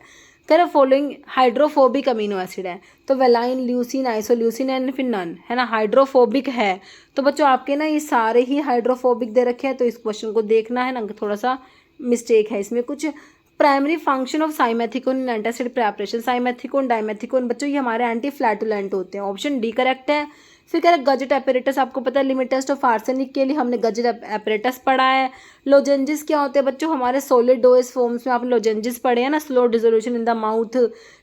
कह रहे फॉलोइंग हाइड्रोफोबिक अमीनो एसिड है, तो वेलाइन, ल्यूसिन, आइसोल्यूसिन एंड फिर नन, है ना, हाइड्रोफोबिक है। तो बच्चों आपके ना ये सारे ही हाइड्रोफोबिक दे रखे हैं, तो इस क्वेश्चन को देखना है ना, थोड़ा सा मिस्टेक है इसमें कुछ। Primary function of simethicone in antacid preparation, simethicone, dimethicone बच्चों ये हमारे एंटी फ्लैटुलेंट होते हैं, ऑप्शन डी करेक्ट है। फिर कह रहे गजेट एपरेटस, आपको पता है लिमिट टेस्ट ऑफ आर्सेनिक के लिए हमने गजेट एपरेटस पढ़ा है। लोजेंजिस क्या होते हैं बच्चों, हमारे सॉलिड डोज फॉर्म्स में आपने लोजेंजिस पढ़े हैं ना, slow dissolution in the mouth.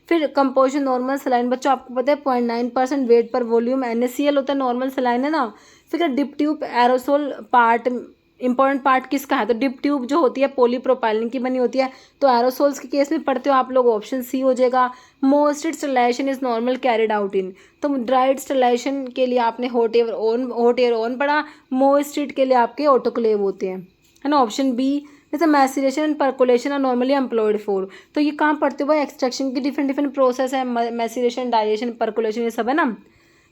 फिर कंपोजिशन नॉर्मल सलाइन बच्चों आपको पता है 0.9% वेट पर वॉल्यूम NaCl होता है, नॉर्मल सलाइन, है ना। फिर dip tube aerosol part, important part किसका है, तो डिप ट्यूब जो होती है पॉलीप्रोपाइलिन की बनी होती है, तो एरोसोल्स के केस में पढ़ते हो आप लोग, ऑप्शन सी हो जाएगा। Moist heat sterilisation is normal carried out in, तो ड्राइड स्टरलाइजेशन के लिए आपने हॉट एयर ऑन पढ़ा, मोस्टेड के लिए आपके ऑटोक्लेव होते हैं, है ना, ऑप्शन बी। जैसे maceration and percolation are normally employed for, तो ये कहाँ पढ़ते हो भाई, एक्सट्रैक्शन की डिफरेंट प्रोसेस है, मैसिरेशन, डाइजेशन, परकोलेशन, ये सब है ना।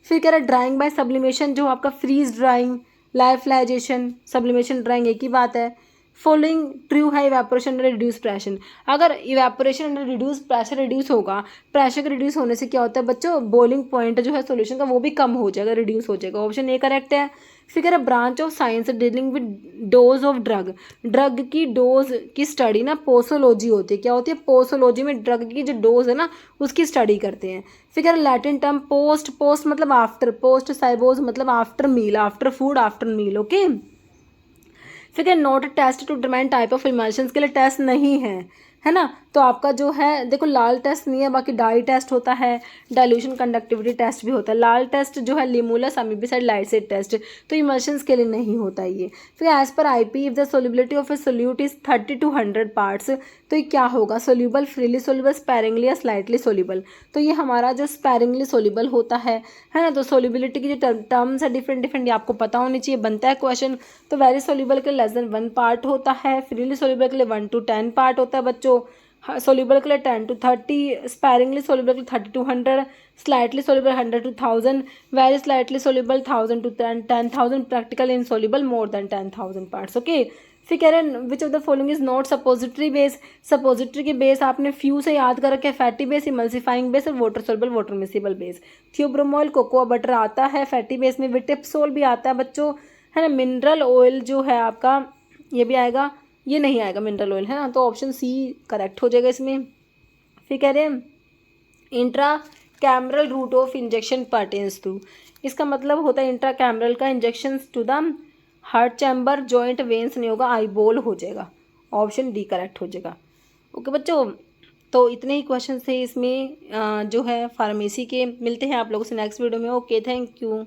फिर कह रहा है ड्राइंग बाय सब्लिमेशन, जो आपका फ्रीज ड्राइंग, लाइफलाइजेशन, सब्लिमेशन ड्राइंग एक ही बात है। फॉलोइंग ट्रू है इवेपोरेशन अंडर रिड्यूस प्रेशर, अगर evaporation under reduce pressure reduce होगा, प्रेशर के रिड्यूस होने से क्या होता है बच्चों, बॉइलिंग पॉइंट जो है सोल्यूशन का वो भी कम हो जाएगा, रिड्यूस हो जाएगा, ऑप्शन ए करेक्ट है। फिर कह रहा है branch of science dealing with dose of drug की डोज की स्टडी ना पोसोलॉजी होती है, क्या होती है, पोसोलॉजी में ड्रग की जो डोज है ना उसकी स्टडी करते हैं। फिर कह रहा है लैटिन टर्म पोस्ट मतलब आफ्टर, पोस्ट साइबोज मतलब after meal, after food, after meal, okay. फिर क्या not test to determine type of emulsions, के लिए टेस्ट नहीं है, है ना। तो आपका जो है देखो लाल टेस्ट नहीं है, बाकी डाई टेस्ट होता है, डाइल्यूशन कंडक्टिविटी टेस्ट भी होता है। लाल टेस्ट जो है लिमोलस अमीबिसाइड लाइसेट टेस्ट, तो इमल्शंस के लिए नहीं होता ये। फिर as per IP if the solubility of a solute is 30 to 100 parts, तो ये क्या होगा, सोल्यूबल, फ्रीली सोल्यूबल, स्पैरिंगली या स्लाइटली सोल्यूबल। तो ये हमारा जो स्पैरिंगली सोल्यूबल होता है ना, तो सोल्यूबिलिटी की जो टर्म्स है डिफरेंट डिफरेंट, ये आपको पता होनी चाहिए, बनता है क्वेश्चन। तो वेरी सोल्यूबल के लिए लेस देन 1 पार्ट होता है, फ्रीली सोल्यूबल के लिए 1 to 10 पार्ट होता है बच्चों, सोल्यूबल के लिए 10 to 30, स्पैरिंगली सोल्यूबल के लिए 30 to 100, slightly soluble 100 to 1000, very slightly soluble 1000 to 10,000, practical insoluble more than 10,000 parts. Okay, फिर कह रहे हैं which of the following is not suppository base. Suppository के बेस आपने फ्यू से याद कर रखे, फैटी बेस, इमल्सिफाइंग बेस और water soluble water miscible base. Theobroma oil cocoa butter आता है फैटी बेस में, विटिप्सोल भी आता है बच्चों, है ना। मिनरल ऑयल जो है आपका ये भी आएगा, ये नहीं आएगा मिनरल ऑयल, है ना, तो ऑप्शन सी करेक्ट हो जाएगा इसमें। फिर कह रहे हैं intra cameral route of injection pertains to, इसका मतलब होता है इंट्रा कैमरल का injection to the heart chamber, joint veins नहीं होगा, आईबॉल हो जाएगा, ऑप्शन डी करेक्ट हो जाएगा। ओके बच्चों, तो इतने ही क्वेश्चन थे इसमें जो है फार्मेसी के। मिलते हैं आप लोगों से नेक्स्ट वीडियो में। Okay, thank you.